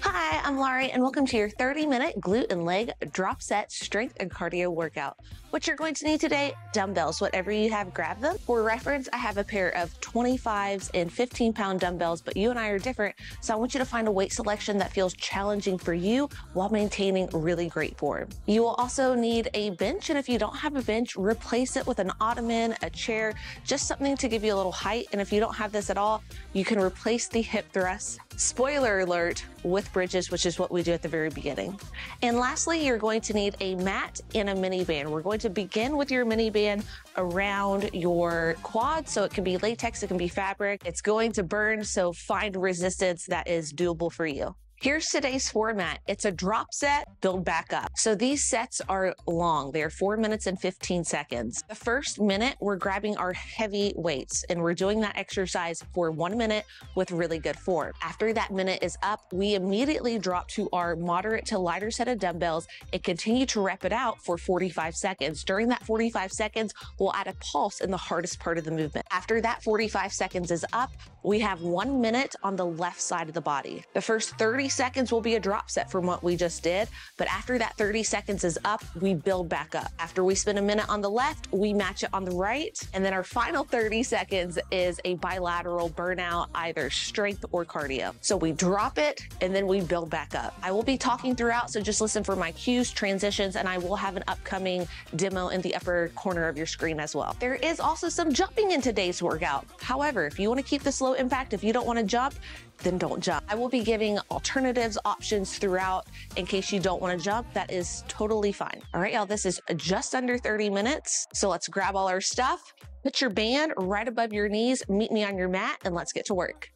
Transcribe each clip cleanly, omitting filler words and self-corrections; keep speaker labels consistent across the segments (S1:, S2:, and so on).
S1: Hi, I'm Larie, and welcome to your 30-minute glute and leg drop set strength and cardio workout. What you're going to need today, dumbbells. Whatever you have, grab them. For reference, I have a pair of 25s and 15-pound dumbbells, but you and I are different, so I want you to find a weight selection that feels challenging for you while maintaining really great form. You will also need a bench, and if you don't have a bench, replace it with an ottoman, a chair, just something to give you a little height. And if you don't have this at all, you can replace the hip thrusts, spoiler alert, with bridges, which is what we do at the very beginning. And lastly, you're going to need a mat and a mini band. We're going to begin with your mini band around your quad. So it can be latex, it can be fabric. It's going to burn, so find resistance that is doable for you. Here's today's format. It's a drop set, build back up. So these sets are long. They're 4 minutes and 15 seconds. The first minute, we're grabbing our heavy weights, and we're doing that exercise for 1 minute with really good form. After that minute is up, we immediately drop to our moderate to lighter set of dumbbells and continue to rep it out for 45 seconds. During that 45 seconds, we'll add a pulse in the hardest part of the movement. After that 45 seconds is up, we have 1 minute on the left side of the body. The first 30 seconds will be a drop set from what we just did, but after that 30 seconds is up, we build back up. After we spend a minute on the left, we match it on the right, and then our final 30 seconds is a bilateral burnout, either strength or cardio. So we drop it, and then we build back up. I will be talking throughout, so just listen for my cues, transitions, and I will have an upcoming demo in the upper corner of your screen as well. There is also some jumping in today's workout. However, if you want to keep this low impact, if you don't want to jump, then don't jump. I will be giving alternatives, options throughout in case you don't want to jump. That is totally fine. All right, y'all, this is just under 30 minutes. So let's grab all our stuff, put your band right above your knees, meet me on your mat, and let's get to work.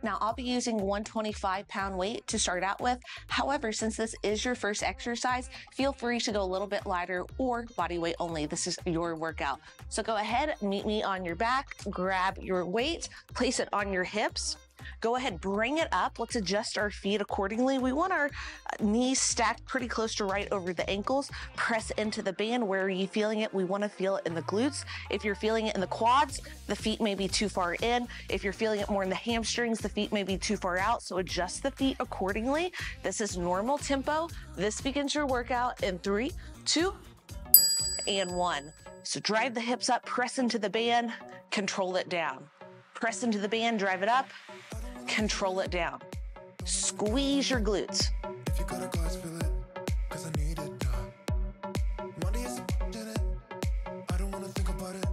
S1: Now, I'll be using 125-pound weight to start out with. However, since this is your first exercise, feel free to go a little bit lighter or body weight only. This is your workout. So go ahead, meet me on your back, grab your weight, place it on your hips. Go ahead, bring it up. Let's adjust our feet accordingly. We want our knees stacked pretty close to right over the ankles. Press into the band. Where are you feeling it? We want to feel it in the glutes. If you're feeling it in the quads, the feet may be too far in. If you're feeling it more in the hamstrings, the feet may be too far out. So adjust the feet accordingly. This is normal tempo. This begins your workout in 3, 2, and 1. So drive the hips up, press into the band, control it down. Press into the band, drive it up, control it down. Squeeze your glutes.
S2: If you got a glass, fill it, 'cause I need it. Money is in it. I don't wanna think about it.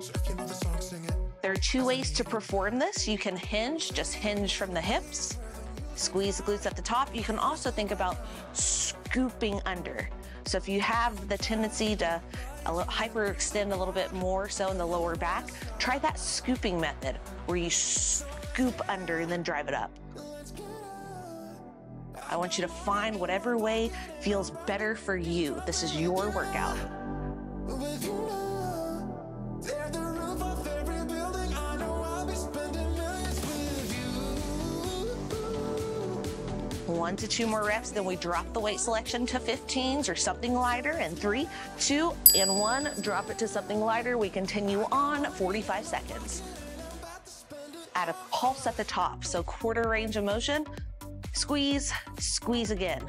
S2: So if you know the song, sing it.
S1: There are 2 ways to perform this. You can hinge, just hinge from the hips. Squeeze the glutes at the top. You can also think about scooping under. So if you have the tendency to hyperextend a little bit more so in the lower back, try that scooping method where you scoop under and then drive it up. I want you to find whatever way feels better for you. This is your workout.
S2: With you now, tear the roof off every building. I know I'll be spending millions with you.
S1: 1 to 2 more reps, then we drop the weight selection to 15s or something lighter. And 3, 2, and 1, drop it to something lighter. We continue on 45 seconds. Add a pulse at the top, so quarter range of motion. Squeeze, squeeze again.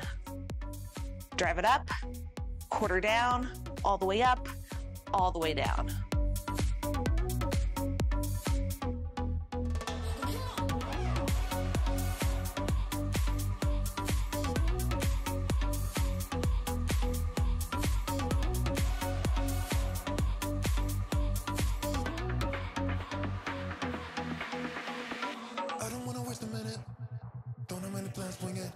S1: Drive it up, quarter down, all the way up, all the way down.
S2: I don't wanna waste a minute. Don't have many plans, swing it.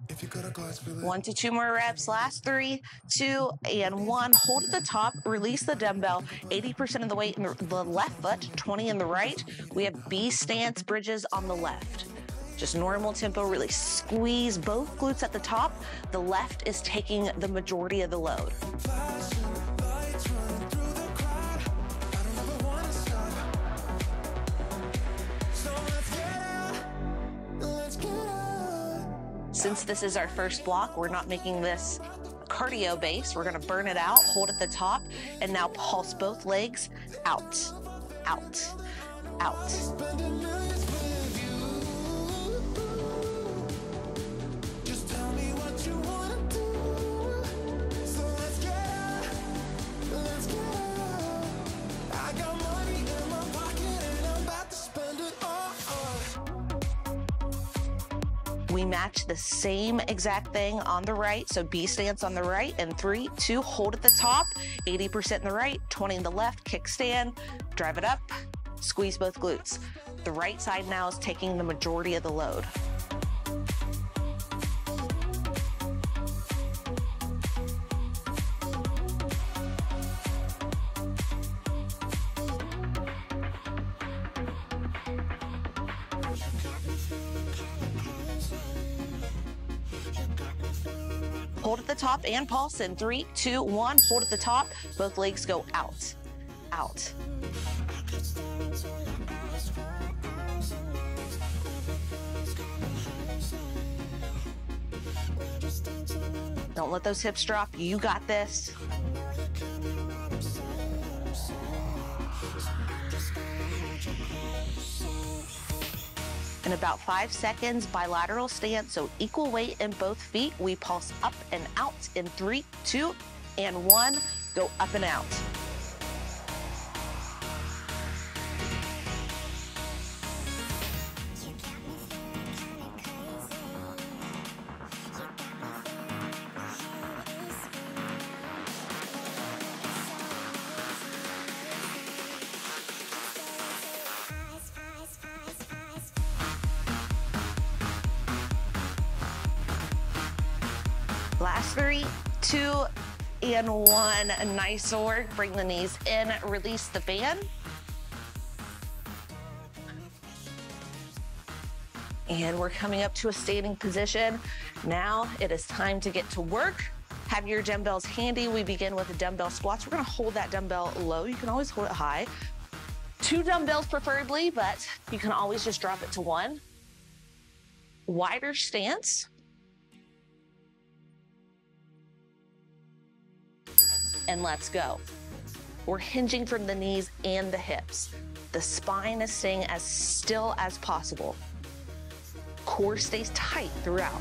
S2: If you got a glass, fill it.
S1: 1 to 2 more reps. Last 3, 2, and 1. Hold at the top, release the dumbbell. 80% of the weight in the left foot, 20 in the right. We have Bstance bridges on the left. Just normal tempo, really squeeze both glutes at the top. The left is taking the majority of the load. Since this is our first block, we're not making this cardio base. We're gonna burn it out, hold at the top, and now pulse both legs out, out, out. We match the same exact thing on the right. So Bstance on the right, and 3, 2, hold at the top, 80% in the right, 20 in the left, kickstand, drive it up, squeeze both glutes. The right side now is taking the majority of the load. Hold at the top and pulse in 3, 2, 1. Hold at the top. Both legs go out, out. Don't let those hips drop. You got this. In about 5 seconds, bilateral stance, so equal weight in both feet. We pulse up and out in 3, 2, and 1. Go up and out. Last 3, 2, and 1. Nice work. Bring the knees in, release the band. And we're coming up to a standing position. Now it is time to get to work. Have your dumbbells handy. We begin with the dumbbell squats. We're gonna hold that dumbbell low. You can always hold it high. 2 dumbbells preferably, but you can always just drop it to 1. Wider stance. And let's go. We're hinging from the knees and the hips. The spine is staying as still as possible. Core stays tight throughout.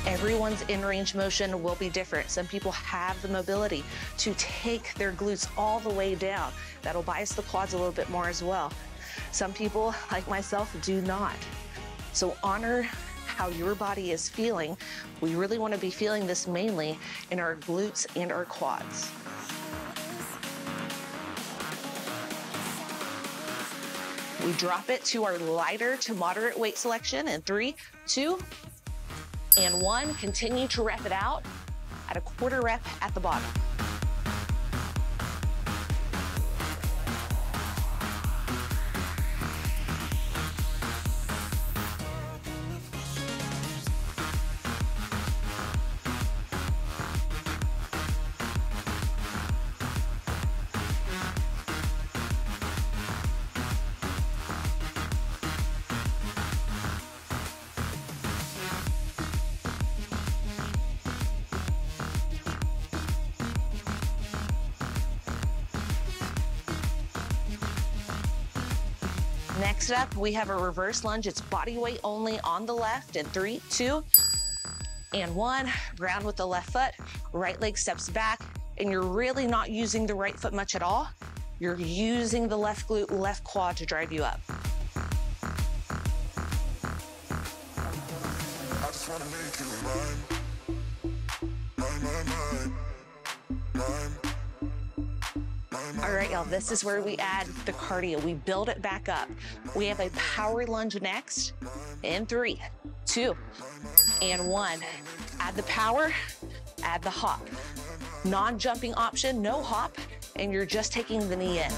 S1: Everyone's in-range motion will be different. Some people have the mobility to take their glutes all the way down. That'll bias the quads a little bit more as well. Some people, like myself, do not. So honor how your body is feeling. We really want to be feeling this mainly in our glutes and our quads. We drop it to our lighter to moderate weight selection in 3, 2, and 1. Continue to rep it out at a quarter rep at the bottom. Next up, we have a reverse lunge. It's body weight only on the left in 3, 2, and 1. Ground with the left foot, right leg steps back, and you're really not using the right foot much at all. You're using the left glute, left quad to drive you up.
S2: I just wanna make you mine.
S1: All right, y'all, this is where we add the cardio. We build it back up. We have a power lunge next in 3, 2, and 1. Add the power, add the hop. Non-jumping option, no hop, and you're just taking the knee in.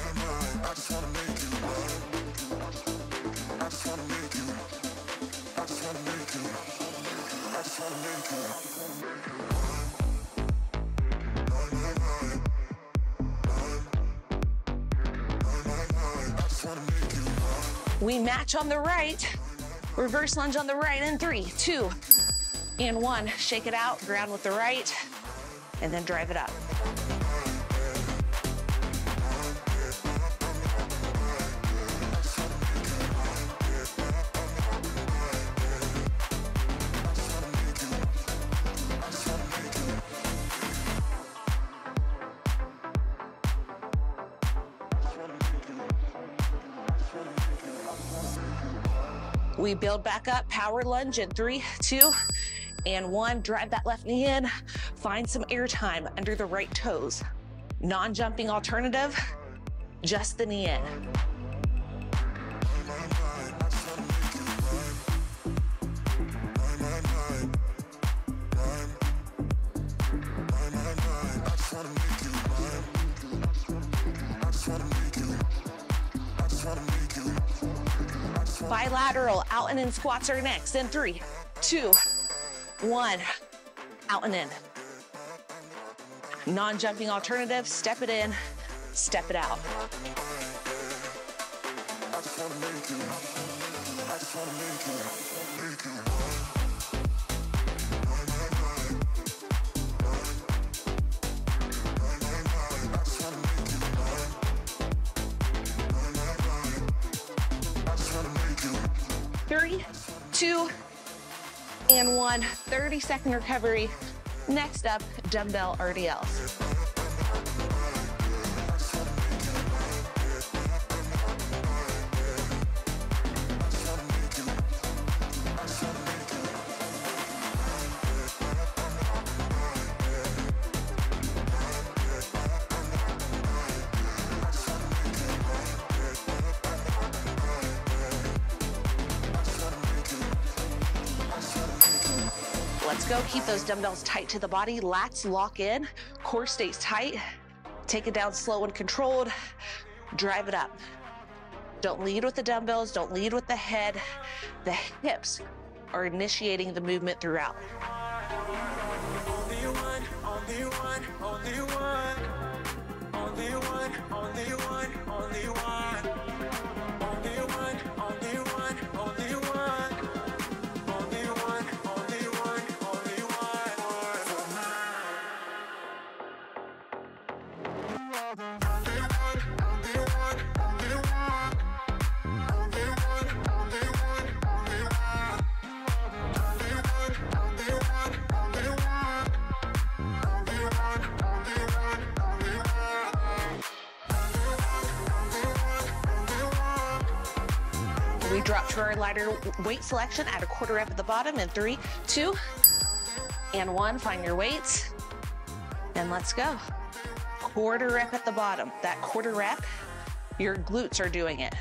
S1: We match on the right, reverse lunge on the right in 3, 2, and 1. Shake it out, ground with the right, and then drive it up. We build back up, power lunge in 3, 2, and 1. Drive that left knee in. Find some air time under the right toes. Non-jumping alternative, just the knee in. Bilateral, out and in squats are next. In 3, 2, 1, out and in. Non-jumping alternative, step it in, step it out. Three, 2, and 1. 30-second recovery. Next up, dumbbell RDLs. Let's go. Keep those dumbbells tight to the body. Lats lock in. Core stays tight. Take it down slow and controlled. Drive it up. Don't lead with the dumbbells. Don't lead with the head. The hips are initiating the movement throughout.
S2: Only one, only one, only one. Only one, only one, only one. Only one, only one, only one. Only one, only one, only one. Only one, only one, only one. Only one, only one, only one. Only one, only one, only one. Only one, only one, only one.
S1: We drop to our lighter weight selection at a quarter rep at the bottom in 3, 2, and 1. Find your weights, and let's go. Quarter rep at the bottom. That quarter rep, your glutes are doing it.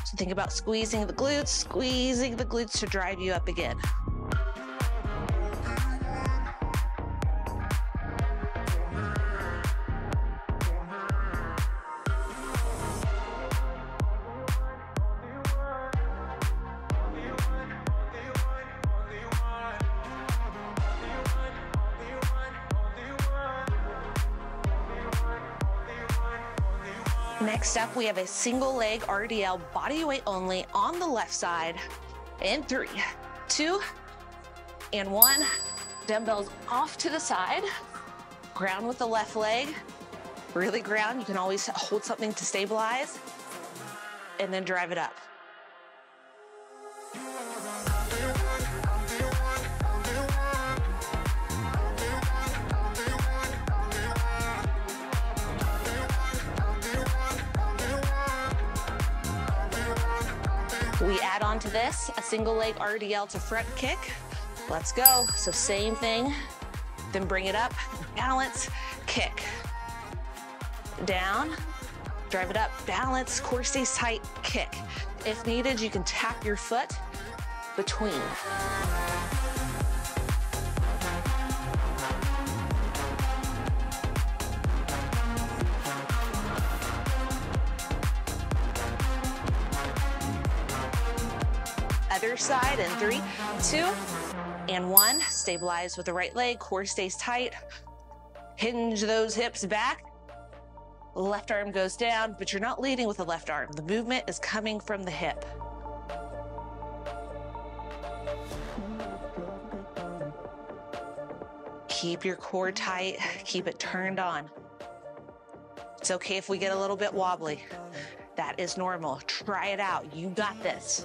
S1: So think about squeezing the glutes to drive you up again. Next up, we have a single leg RDL, body weight only, on the left side. In 3, 2, and 1. Dumbbells off to the side. Ground with the left leg. Really ground. You can always hold something to stabilize. And then drive it up. We add on to this a single leg RDL to front kick. Let's go. So same thing, then bring it up, balance, kick. Down, drive it up, balance, core stays tight, kick. If needed, you can tap your foot between. Other side in 3, 2, and 1. Stabilize with the right leg, core stays tight. Hinge those hips back. Left arm goes down, but you're not leading with the left arm. The movement is coming from the hip. Keep your core tight, keep it turned on. It's okay if we get a little bit wobbly. That is normal. Try it out. You got this.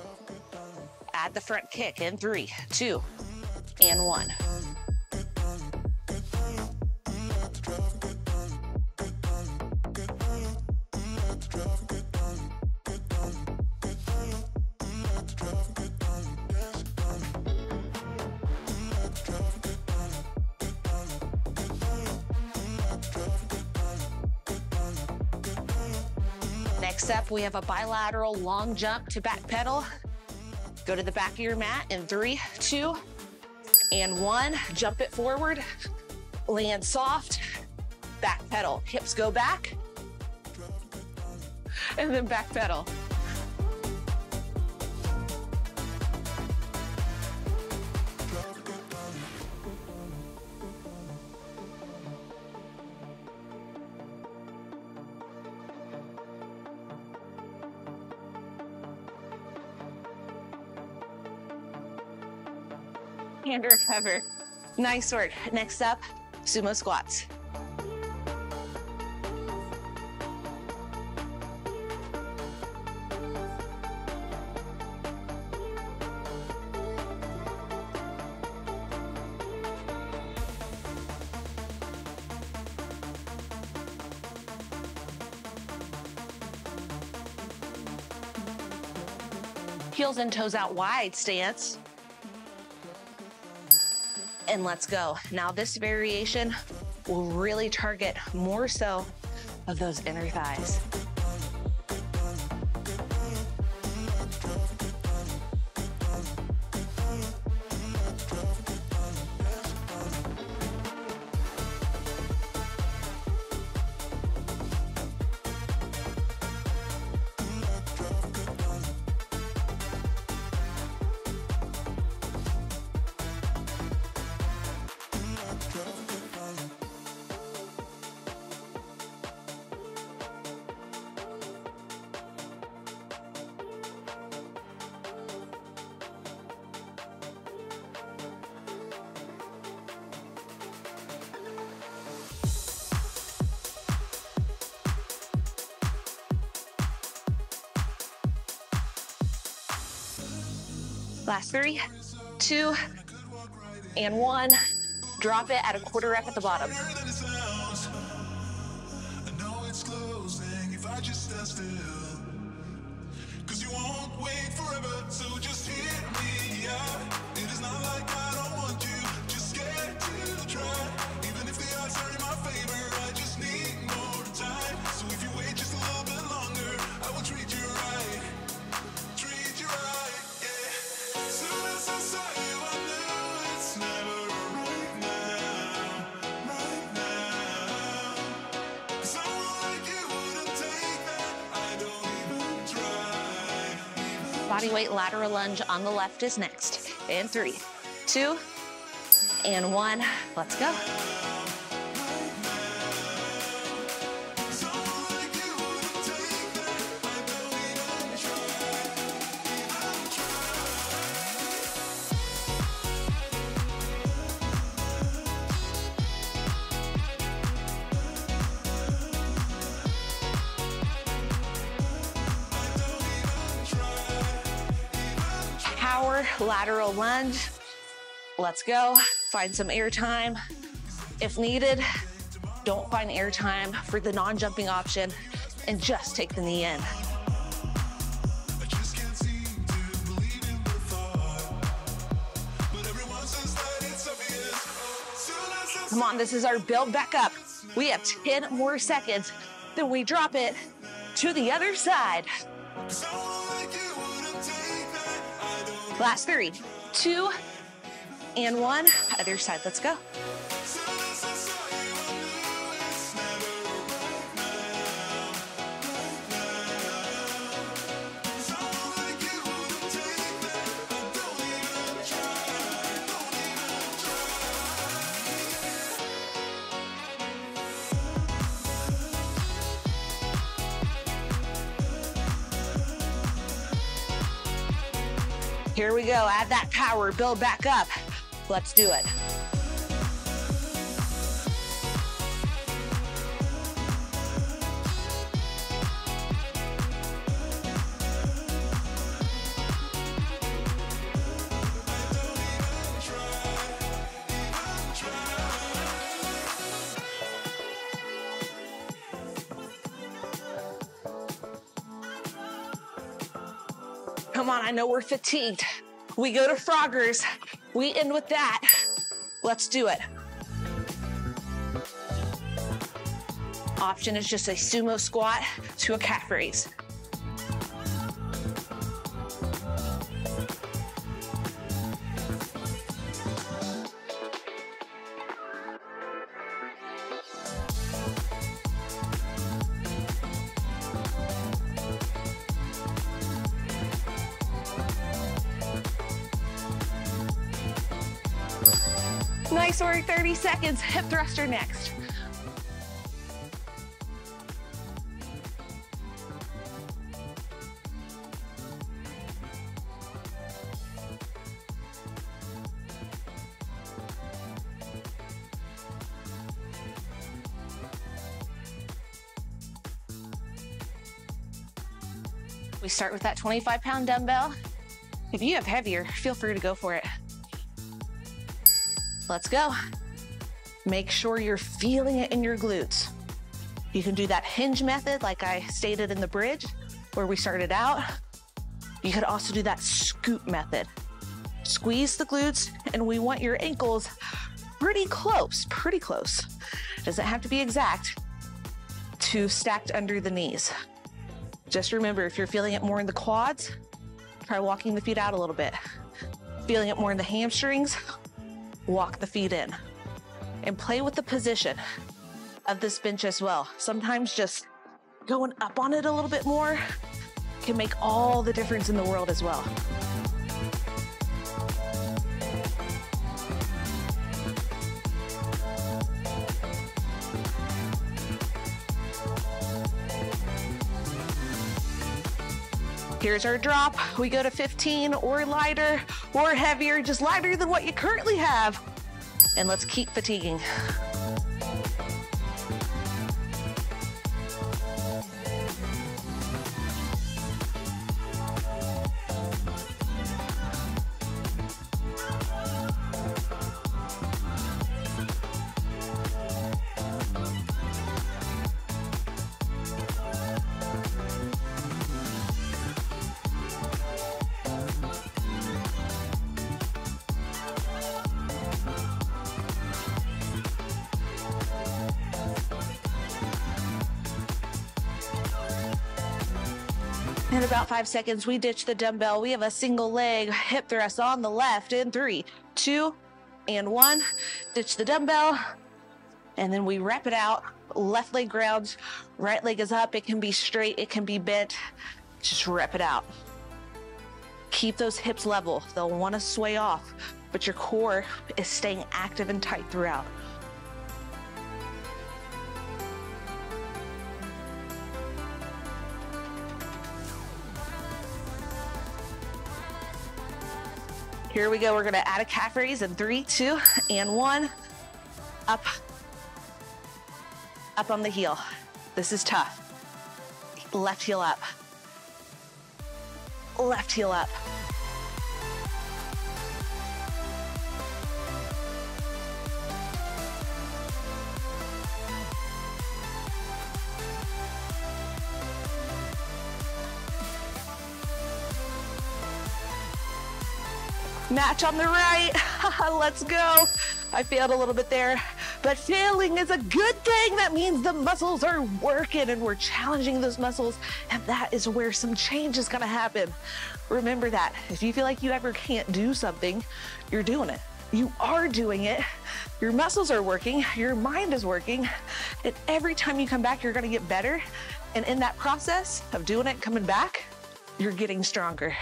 S1: Add the front kick in 3, 2, and 1. Next up, we have a bilateral long jump to back pedal. Go to the back of your mat in 3, 2, and 1. Jump it forward, land soft, back pedal. Hips go back, and then back pedal. And recover. Nice work. Next up, sumo squats. Heels and toes out wide stance. And let's go. Now this variation will really target more so of those inner thighs. Last 3, 2, and 1. Drop it at a quarter rep at the bottom. Bodyweight lateral lunge on the left is next. In 3, 2, and 1. Let's go. Lateral lunge. Let's go. Find some air time if needed. Don't find air time for the non-jumping option and just take the knee in. Come on, this is our build back up. We have 10 more seconds, then we drop it to the other side. Last 3, 2, and 1. Other side, let's go. Here we go, add that power, build back up. Let's do it. Come on, I know we're fatigued. We go to froggers. We end with that. Let's do it. Option is just a sumo squat to a calf raise. Nice work, 30 seconds. Hip thruster next. We start with that 25-pound dumbbell. If you have heavier, feel free to go for it. Let's go. Make sure you're feeling it in your glutes. You can do that hinge method like I stated in the bridge where we started out. You could also do that scoop method. Squeeze the glutes and we want your ankles pretty close. Doesn't have to be exact, to stacked under the knees. Just remember, if you're feeling it more in the quads, try walking the feet out a little bit. Feeling it more in the hamstrings, walk the feet in. And play with the position of this bench as well. Sometimes just going up on it a little bit more can make all the difference in the world as well. Here's our drop. We go to 15 or lighter or heavier, just lighter than what you currently have. And let's keep fatiguing. In about 5 seconds, we ditch the dumbbell. We have a single leg hip thrust on the left in 3, 2, and 1. Ditch the dumbbell, and then we rep it out. Left leg grounds, right leg is up. It can be straight, it can be bent. Just rep it out. Keep those hips level. They'll want to sway off, but your core is staying active and tight throughout. Here we go. We're going to add a calf raise in 3, 2, and 1. Up. Up on the heel. This is tough. Left heel up. Left heel up. Match on the right. Let's go. I failed a little bit there, but failing is a good thing. That means the muscles are working and we're challenging those muscles, and that is where some change is going to happen. Remember that. If you feel like you ever can't do something, you're doing it. You are doing it. Your muscles are working. Your mind is working. And every time you come back, you're going to get better. And in that process of doing it, coming back, you're getting stronger.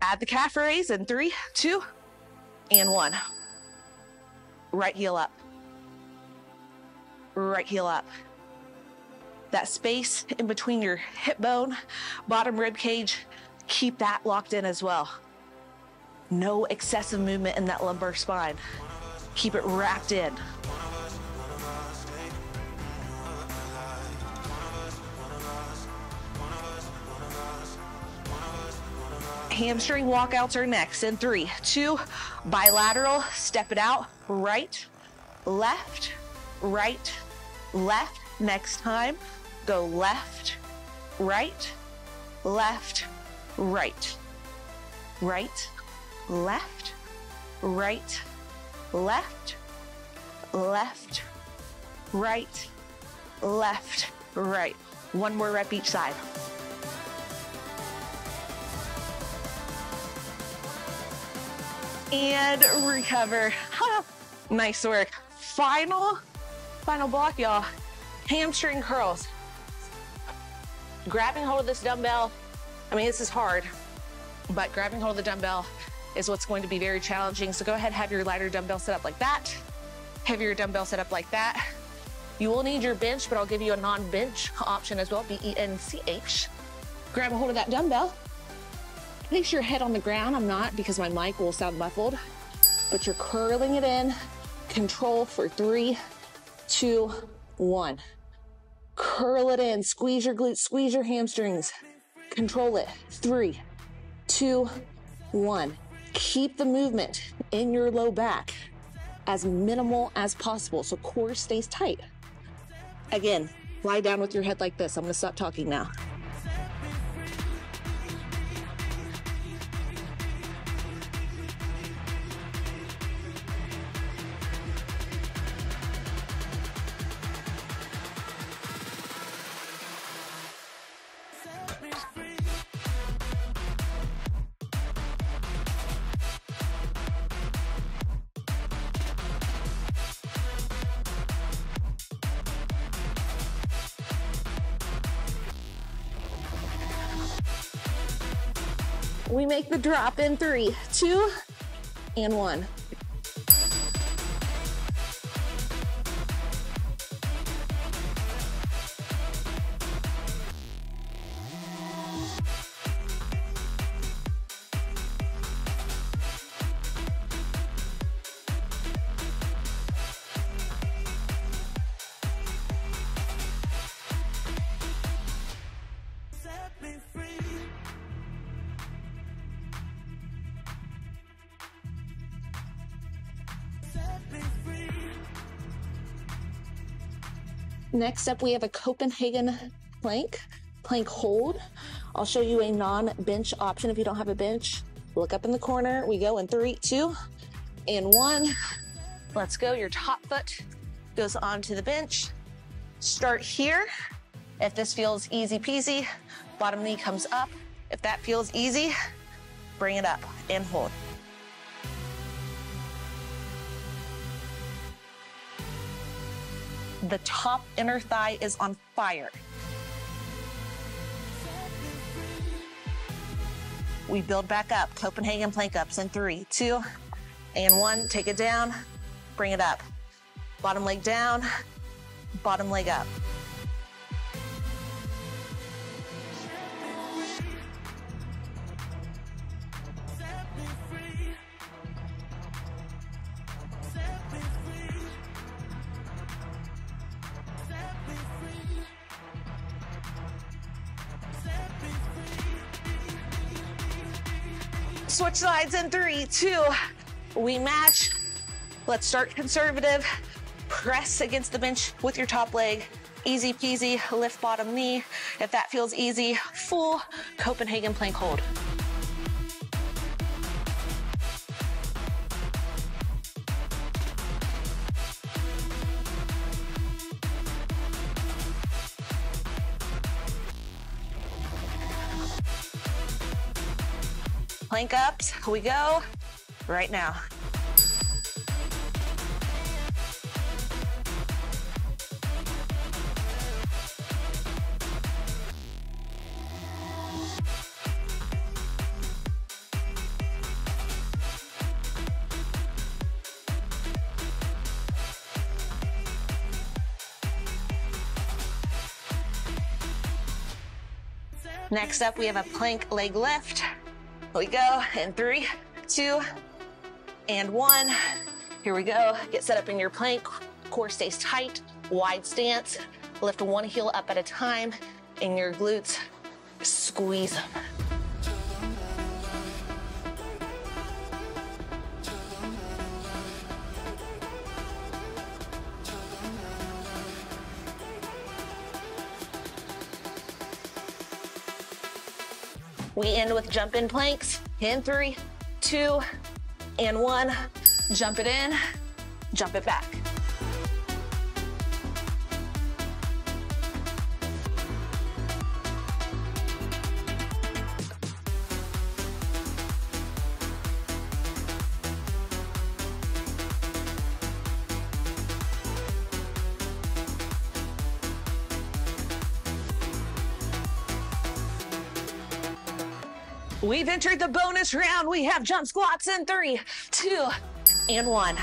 S1: Add the calf raise in 3, 2, and 1. Right heel up. Right heel up. That space in between your hip bone, bottom rib cage, keep that locked in as well. No excessive movement in that lumbar spine. Keep it wrapped in. Hamstring walkouts are next in 3, 2, bilateral, step it out, right, left, right, left. Next time, go left, right, left, right, right, left, right, left, left, right, left, right. One more rep each side. And recover. Nice work. Final block, y'all. Hamstring curls. Grabbing hold of this dumbbell. I mean, this is hard, but grabbing hold of the dumbbell is what's going to be very challenging. So go ahead, have your lighter dumbbell set up like that. Heavier dumbbell set up like that. You will need your bench, but I'll give you a non-bench option as well, B-E-N-C-H. Grab a hold of that dumbbell. Place your head on the ground. I'm not, because my mic will sound muffled, but you're curling it in. Control for 3, 2, 1. Curl it in, squeeze your glutes, squeeze your hamstrings. Control it, 3, 2, 1. Keep the movement in your low back as minimal as possible so core stays tight. Again, lie down with your head like this. I'm gonna stop talking now. We make the drop in 3, 2, and 1. Next up, we have a Coppenhagen plank hold. I'll show you a non-bench option if you don't have a bench. Look up in the corner. We go in 3, 2, and 1. Let's go. Your top foot goes onto the bench. Start here. If this feels easy peasy, bottom knee comes up. If that feels easy, bring it up and hold. The top inner thigh is on fire. We build back up, Coppenhagen plank ups in 3, 2, and 1. Take it down, bring it up. Bottom leg down, bottom leg up. Switch sides in 3, 2. We match. Let's start conservative. Press against the bench with your top leg. Easy peasy, lift bottom knee. If that feels easy, full Coppenhagen plank hold. Plank ups, we go right now. Next up, we have a plank leg lift. We go in 3, 2, and 1. Here we go. Get set up in your plank. Core stays tight. Wide stance. Lift one heel up at a time. In your glutes, squeeze them. We end with jump in planks in 3, 2, and 1. Jump it in, jump it back. We've entered the bonus round. We have jump squats in 3, 2, and 1.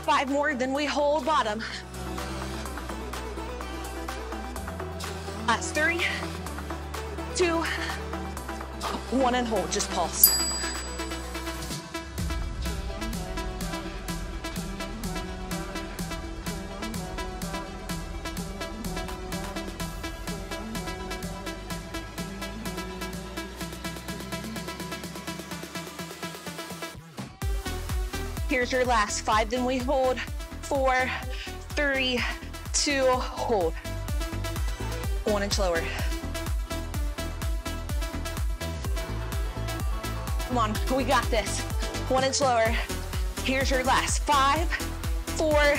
S1: Five more, then we hold bottom. Last 3, 2, 1, and hold, just pulse. Here's your last 5, then we hold. 4, 3, 2, hold. 1 inch lower. Come on, we got this. 1 inch lower. Here's your last 5, 4,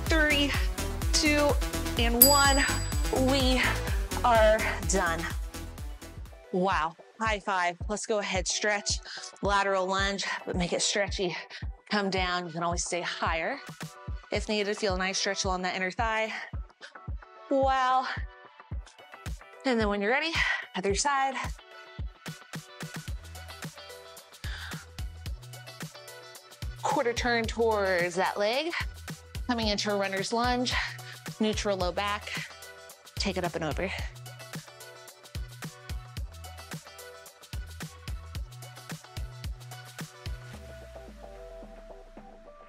S1: 3, 2, and 1. We are done. Wow, high five. Let's go ahead, stretch. Lateral lunge, but make it stretchy. Come down, you can always stay higher. If needed, feel a nice stretch along that inner thigh. Wow. And then when you're ready, other side. Quarter turn towards that leg. Coming into a runner's lunge, neutral low back. Take it up and over.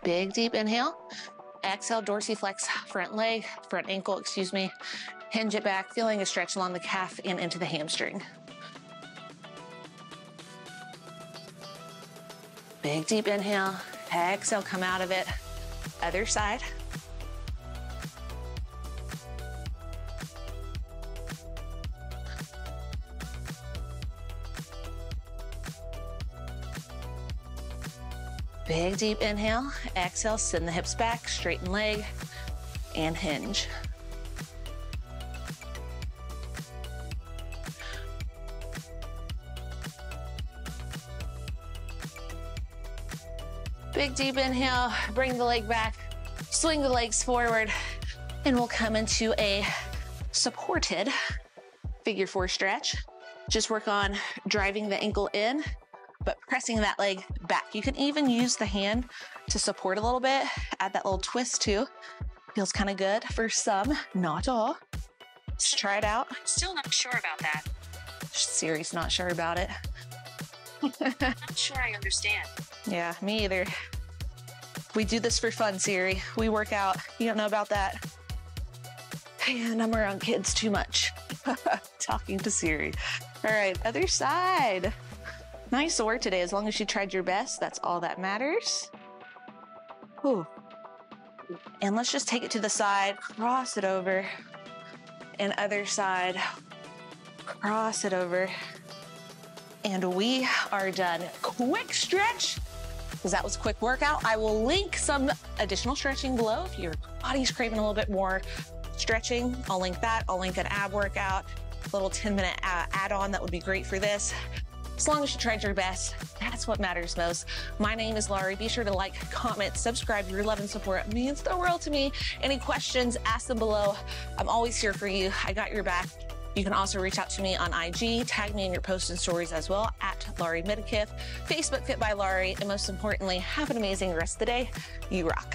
S1: Big deep inhale. Exhale, dorsiflex front leg, front ankle, excuse me. Hinge it back, feeling a stretch along the calf and into the hamstring. Big deep inhale. Exhale, come out of it. Other side. Big deep inhale, exhale, send the hips back, straighten leg, and hinge. Big deep inhale, bring the leg back, swing the legs forward, and we'll come into a supported figure 4 stretch. Just work on driving the ankle in, but pressing that leg back. You can even use the hand to support a little bit, add that little twist too. Feels kind of good for some, not all. Just try it out.
S3: Still not sure about that.
S1: Siri's not sure about it.
S3: Not sure I understand.
S1: Yeah, me either. We do this for fun, Siri. We work out. You don't know about that? And I'm around kids too much. Talking to Siri. All right, other side. Nice work today. As long as you tried your best, that's all that matters. Ooh. And let's just take it to the side, cross it over, and other side, cross it over, and we are done. Quick stretch, because that was a quick workout. I will link some additional stretching below. If your body's craving a little bit more stretching, I'll link that. I'll link an ab workout, a little 10-minute add-on that would be great for this. As long as you tried your best, that's what matters most. My name is Larie. Be sure to like, comment, subscribe. Your love and support means the world to me. Any questions, ask them below. I'm always here for you. I got your back. You can also reach out to me on IG, tag me in your posts and stories as well, at Larie Midkiff, Facebook Fit by Larie, and most importantly, have an amazing rest of the day. You rock.